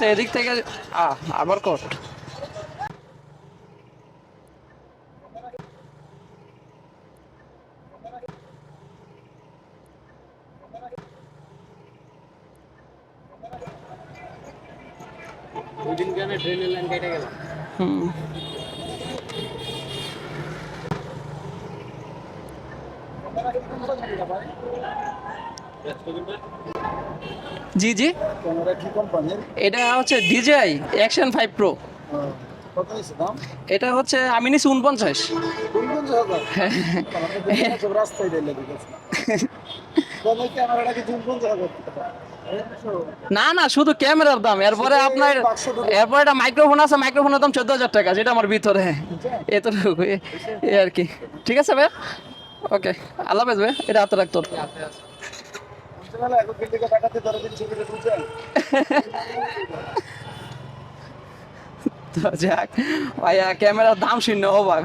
আছে এদিক থেকে। আবার কোট। ওই দিন কেন ট্রেনের লাইন কেটে গেল? হুম। জি জি, ক্যামেরা কি কোম্পানির? এটা হচ্ছে DJI অ্যাকশন 5 প্রো। কত নিচ্ছে দাম? এটা হচ্ছে আমি নিছি 49। 50,000? আমরা দেখলাম সব রাস্তায় দিলে দিতেছে। কোন ক্যামেরাটা কি 50,000 টাকা? না না, শুধু ক্যামেরার দাম, এরপরে শুধু আপনার এই বাক্সটুকু? এরপরে একটা মাইক্রোফোন আছে, মাইক্রোফোনের দাম 14,000 টাকা, যেটা আমার ভিতরে এতটুকু এই আর কি। ঠিক আছে ভাই, ওকে, আল্লাহ হাফেজ ভাই, এটা হাতে রাখতো। বুঝতে এখন দিল্লি টাকাতে ধরে দিন ছবিটা বুঝছেন? তো যাক ভাইয়া, ক্যামেরার দাম শূন্য অবাক।